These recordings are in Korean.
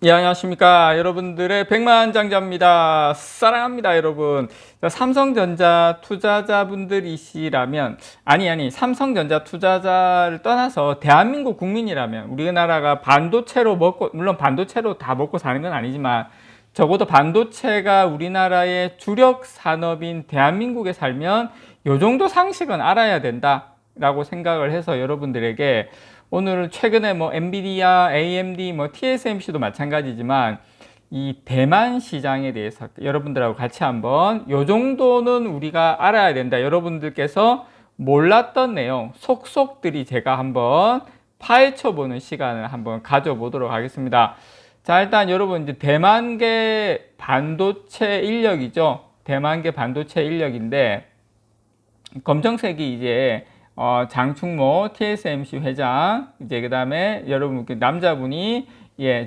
예, 안녕하십니까. 여러분들의 백만장자입니다. 사랑합니다, 여러분. 자, 삼성전자 투자자분들이시라면, 삼성전자 투자자를 떠나서 대한민국 국민이라면, 우리나라가 반도체로 먹고, 물론 반도체로 다 먹고 사는 건 아니지만, 적어도 반도체가 우리나라의 주력 산업인 대한민국에 살면, 요 정도 상식은 알아야 된다라고 생각을 해서 여러분들에게 오늘 최근에 엔비디아, AMD, TSMC도 마찬가지지만 이 대만 시장에 대해서 여러분들하고 같이 한번 요 정도는 우리가 알아야 된다. 여러분들께서 몰랐던 내용 속속들이 제가 한번 파헤쳐 보는 시간을 한번 가져보도록 하겠습니다. 자, 일단 여러분 이제 대만계 반도체 인력이죠. 대만계 반도체 인력인데 검정색이 이제 장충모 TSMC 회장, 이제 그 다음에 여러분 남자분이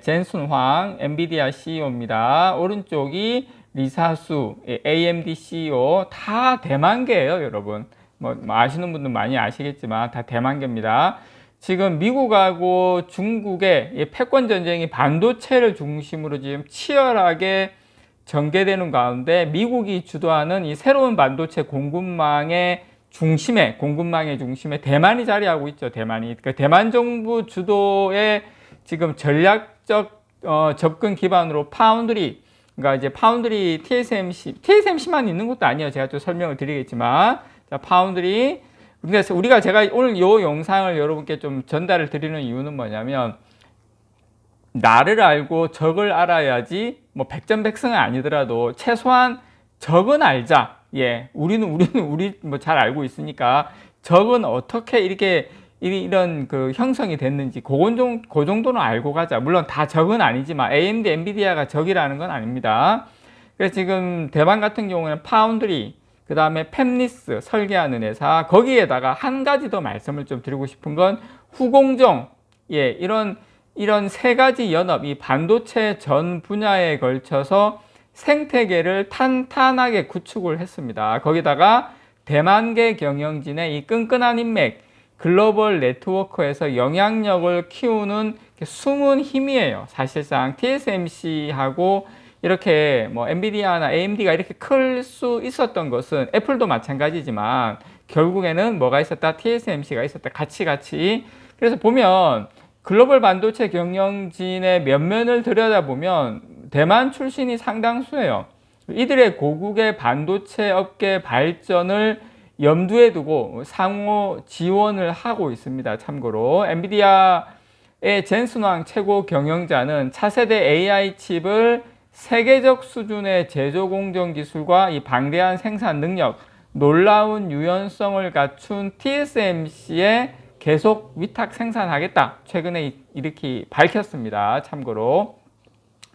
젠슨 황 엔비디아 CEO입니다. 오른쪽이 리사수 AMD CEO. 다 대만계예요, 여러분. 아시는 분들 많이 아시겠지만 다 대만계입니다. 지금 미국하고 중국의 패권 전쟁이 반도체를 중심으로 지금 치열하게 전개되는 가운데 미국이 주도하는 이 새로운 반도체 공급망의 중심에 대만이 자리하고 있죠. 대만이. 그러니까 대만 정부 주도의 지금 전략적 접근 기반으로 파운드리, 그러니까 이제 파운드리 TSMC만 있는 것도 아니에요. 제가 좀 설명을 드리겠지만, 자, 파운드리. 근데 제가 오늘 이 영상을 여러분께 좀 전달을 드리는 이유는 뭐냐면, 나를 알고 적을 알아야지 백전백승은 아니더라도 최소한 적은 알자. 우리 잘 알고 있으니까 적은 어떻게 이런 그 형성이 됐는지 그 정도는 알고 가자. 물론 다 적은 아니지만 AMD, 엔비디아가 적이라는 건 아닙니다. 그래서 지금 대만 같은 경우는 파운드리, 그 다음에 팹리스 설계하는 회사, 거기에다가 한 가지 더 말씀을 좀 드리고 싶은 건 후공정, 이런 세 가지 연업, 이 반도체 전 분야에 걸쳐서 생태계를 탄탄하게 구축을 했습니다. 거기다가 대만계 경영진의 이 끈끈한 인맥, 글로벌 네트워크에서 영향력을 키우는 숨은 힘이에요. 사실상 TSMC하고 이렇게 엔비디아나 AMD가 이렇게 클 수 있었던 것은 애플도 마찬가지지만 결국에는 뭐가 있었다? TSMC가 있었다. 같이. 그래서 보면 글로벌 반도체 경영진의 면면을 들여다보면 대만 출신이 상당수예요. 이들의 고국의 반도체 업계 발전을 염두에 두고 상호 지원을 하고 있습니다. 참고로 엔비디아의 젠슨 황 최고 경영자는 차세대 AI 칩을 세계적 수준의 제조 공정 기술과 이 방대한 생산 능력, 놀라운 유연성을 갖춘 TSMC에 계속 위탁 생산하겠다. 최근에 이렇게 밝혔습니다. 참고로.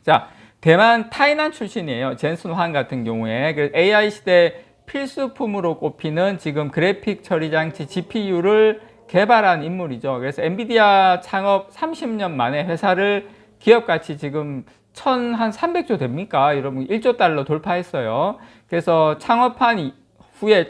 자, 대만 타이난 출신이에요. 젠슨 황 같은 경우에. AI 시대 필수품으로 꼽히는 지금 그래픽 처리 장치 GPU를 개발한 인물이죠. 그래서 엔비디아 창업 30년 만에 회사를 기업 가치 지금 한 300조 됩니까? 여러분 1조 달러 돌파했어요. 그래서 창업한 후에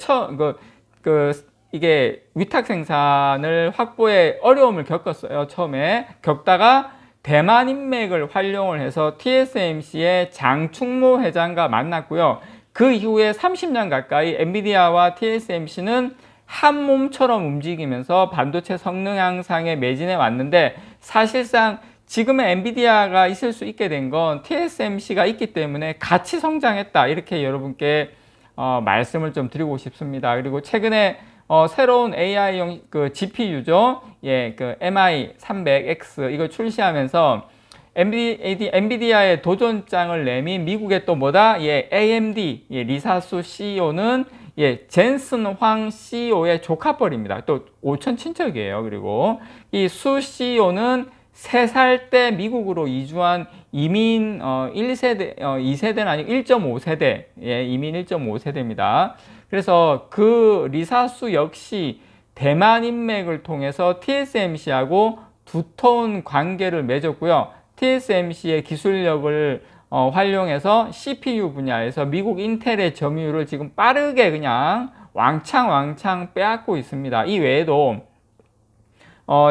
이게 위탁 생산을 확보에 어려움을 겪었어요. 처음에 겪다가 대만 인맥을 활용을 해서 TSMC의 장충모 회장과 만났고요. 그 이후에 30년 가까이 엔비디아와 TSMC는 한 몸처럼 움직이면서 반도체 성능 향상에 매진해 왔는데 사실상 지금의 엔비디아가 있을 수 있게 된 건 TSMC가 있기 때문에 같이 성장했다. 이렇게 여러분께 말씀을 좀 드리고 싶습니다. 그리고 최근에 새로운 AI용 그 GPU죠. 그 MI300X 이거 출시하면서 엔비디아의 도전장을 내민 미국의 또 AMD 리사수 CEO는 젠슨 황 CEO의 조카뻘입니다. 또 오촌 친척이에요. 그리고 이 수 CEO는 3살 때 미국으로 이주한 이민 1세대, 2세대는 아니고 1.5세대, 이민 1.5세대입니다. 그래서 그 리사수 역시 대만 인맥을 통해서 TSMC하고 두터운 관계를 맺었고요. TSMC의 기술력을 활용해서 CPU 분야에서 미국 인텔의 점유율을 지금 빠르게 그냥 왕창 빼앗고 있습니다. 이 외에도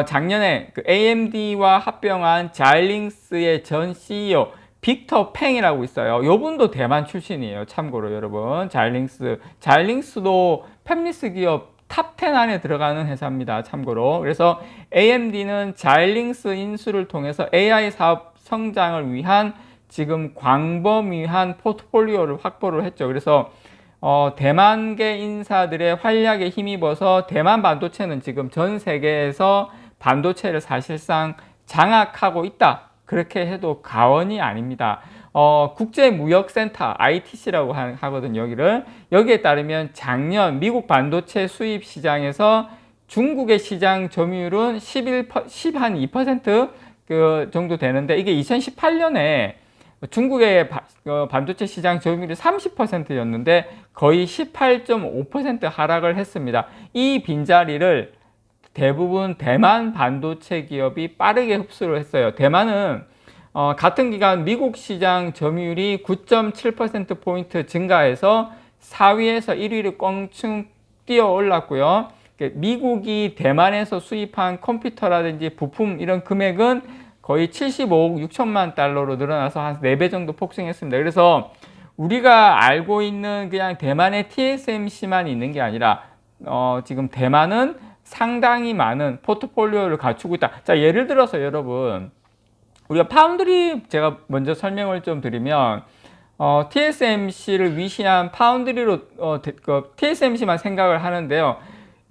작년에 그 AMD와 합병한 자일링스의 전 CEO 빅터 팽이라고 있어요. 요분도 대만 출신이에요. 참고로 여러분. 자일링스도 팹리스 기업 탑 10 안에 들어가는 회사입니다. 참고로. 그래서 AMD는 자일링스 인수를 통해서 AI 사업 성장을 위한 지금 광범위한 포트폴리오를 확보를 했죠. 그래서 대만계 인사들의 활약에 힘입어서 대만 반도체는 지금 전 세계에서 반도체를 사실상 장악하고 있다. 그렇게 해도 과언이 아닙니다. 국제무역센터 ITC라고 하거든요. 여기에 따르면 작년 미국 반도체 수입 시장에서 중국의 시장 점유율은 12%그 정도 되는데, 이게 2018년에 중국의 반도체 시장 점유율이 30%였는데 거의 18.5% 하락을 했습니다. 이 빈자리를 대부분 대만 반도체 기업이 빠르게 흡수를 했어요. 대만은 같은 기간 미국 시장 점유율이 9.7%포인트 증가해서 4위에서 1위를 껑충 뛰어 올랐고요. 미국이 대만에서 수입한 컴퓨터라든지 부품 이런 금액은 거의 75억 6천만 달러로 늘어나서 한 4배 정도 폭증했습니다. 그래서 우리가 알고 있는 그냥 대만의 TSMC만 있는 게 아니라 지금 대만은 상당히 많은 포트폴리오를 갖추고 있다. 자, 예를 들어서 여러분, 우리가 파운드리 제가 먼저 설명을 좀 드리면 TSMC를 위시한 파운드리로 TSMC만 생각을 하는데요.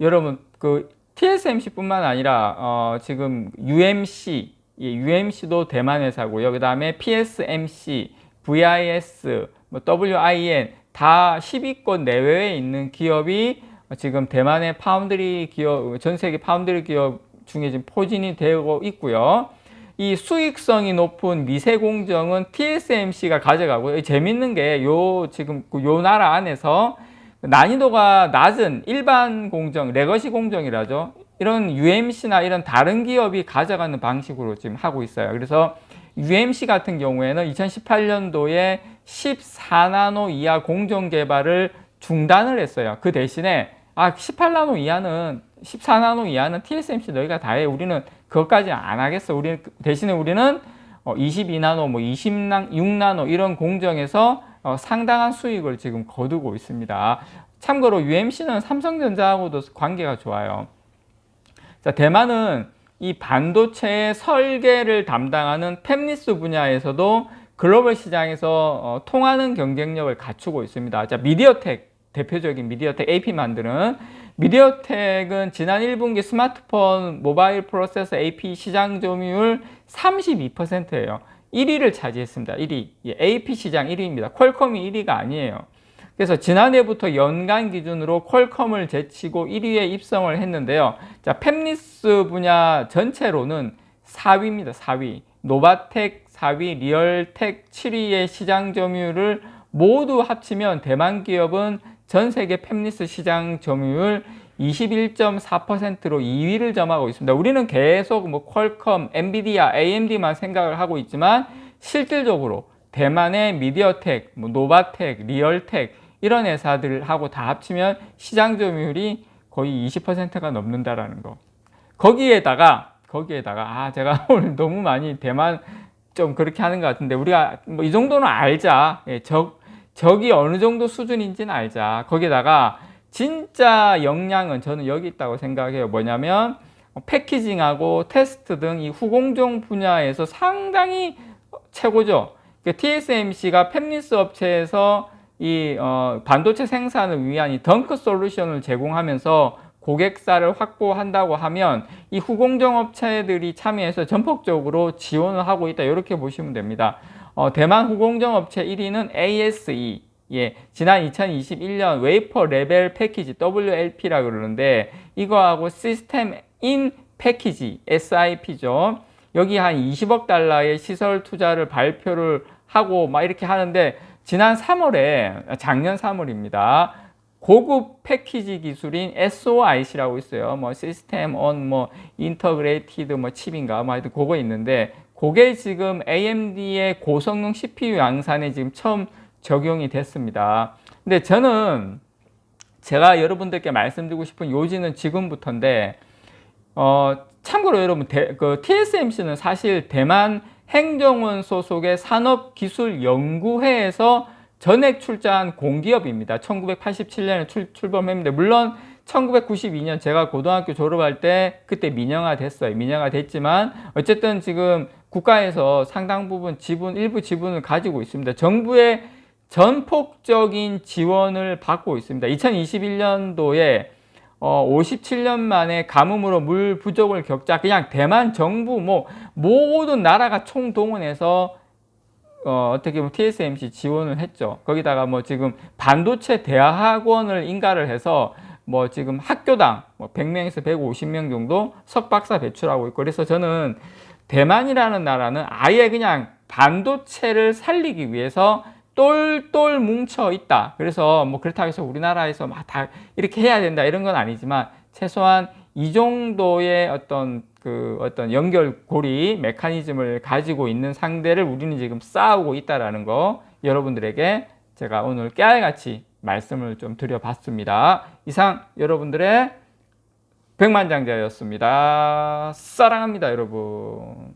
여러분, 그 TSMC뿐만 아니라 지금 UMC도 대만 회사고요. 그 다음에 PSMC, VIS, WIN 다 10위권 내외에 있는 기업이 지금 대만의 파운드리 기업, 전 세계 파운드리 기업 중에 지금 포진이 되고 있고요. 이 수익성이 높은 미세 공정은 TSMC가 가져가고요. 재밌는 게 지금 요 나라 안에서 난이도가 낮은 일반 공정, 레거시 공정이라죠. 이런 UMC나 이런 다른 기업이 가져가는 방식으로 지금 하고 있어요. 그래서 UMC 같은 경우에는 2018년도에 14나노 이하 공정 개발을 중단을 했어요. 그 대신에 18나노 이하는 14나노 이하는 TSMC 너희가 다 해. 우리는 그것까지 안 하겠어. 대신에 우리는 22나노, 26나노 이런 공정에서 상당한 수익을 지금 거두고 있습니다. 참고로 UMC는 삼성전자하고도 관계가 좋아요. 자, 대만은 이 반도체의 설계를 담당하는 팹리스 분야에서도 글로벌 시장에서 통하는 경쟁력을 갖추고 있습니다. 자, 미디어텍, 대표적인 미디어텍 AP 만드는 미디어텍은 지난 1분기 스마트폰 모바일 프로세서 AP 시장 점유율 32%예요. 1위를 차지했습니다. 1위. AP 시장 1위입니다. 퀄컴이 1위가 아니에요. 그래서 지난해부터 연간 기준으로 퀄컴을 제치고 1위에 입성을 했는데요. 자, 팹리스 분야 전체로는 4위입니다. 4위. 노바텍 4위, 리얼텍 7위의 시장 점유율을 모두 합치면 대만 기업은 전 세계 팹리스 시장 점유율 21.4%로 2위를 점하고 있습니다. 우리는 계속 퀄컴, 엔비디아, AMD만 생각을 하고 있지만 실질적으로 대만의 미디어텍, 노바텍, 리얼텍 이런 회사들하고 다 합치면 시장 점유율이 거의 20%가 넘는다라는 거. 거기에다가 제가 오늘 너무 많이 대만 좀 그렇게 하는 것 같은데 우리가 이 정도는 알자. 적이 어느 정도 수준인지는 알자. 거기다가 진짜 역량은 저는 여기 있다고 생각해요. 뭐냐면 패키징하고 테스트 등 이 후공정 분야에서 상당히 최고죠. TSMC가 팹리스 업체에서 이 반도체 생산을 위한 이 덩크 솔루션을 제공하면서 고객사를 확보한다고 하면 이 후공정 업체들이 참여해서 전폭적으로 지원을 하고 있다. 이렇게 보시면 됩니다. 대만 후공정 업체 1위는 ASE. 지난 2021년 웨이퍼 레벨 패키지 WLP라고 그러는데 이거하고 시스템 인 패키지 SIP죠. 여기 한 20억 달러의 시설 투자를 발표를 하고 막 이렇게 하는데 작년 3월입니다. 고급 패키지 기술인 SOIC라고 있어요. 시스템 온 인터그레이티드 칩인가 하여튼 그거 있는데 그게 지금 AMD의 고성능 CPU 양산에 지금 처음 적용이 됐습니다. 근데 저는 제가 여러분들께 말씀드리고 싶은 요지는 지금부터인데 참고로 여러분, TSMC는 사실 대만 행정원 소속의 산업기술연구회에서 전액 출자한 공기업입니다. 1987년에 출범했는데, 물론 1992년 제가 고등학교 졸업할 때 그때 민영화 됐어요. 민영화 됐지만 어쨌든 지금 국가에서 상당 부분 일부 지분을 가지고 있습니다. 정부의 전폭적인 지원을 받고 있습니다. 2021년도에 57년 만에 가뭄으로 물 부족을 겪자 그냥 대만 정부 모든 나라가 총동원해서 어떻게 보면 TSMC 지원을 했죠. 거기다가 지금 반도체 대학원을 인가를 해서 지금 학교당 100명에서 150명 정도 석박사 배출하고 있고, 그래서 저는 대만이라는 나라는 아예 그냥 반도체를 살리기 위해서 똘똘 뭉쳐 있다. 그래서 그렇다고 해서 우리나라에서 막 다 이렇게 해야 된다 이런 건 아니지만, 최소한 이 정도의 어떤 연결고리 메커니즘을 가지고 있는 상대를 우리는 지금 싸우고 있다라는 거 여러분들에게 제가 오늘 깨알같이 말씀을 좀 드려봤습니다. 이상 여러분들의 백만장자였습니다. 사랑합니다, 여러분.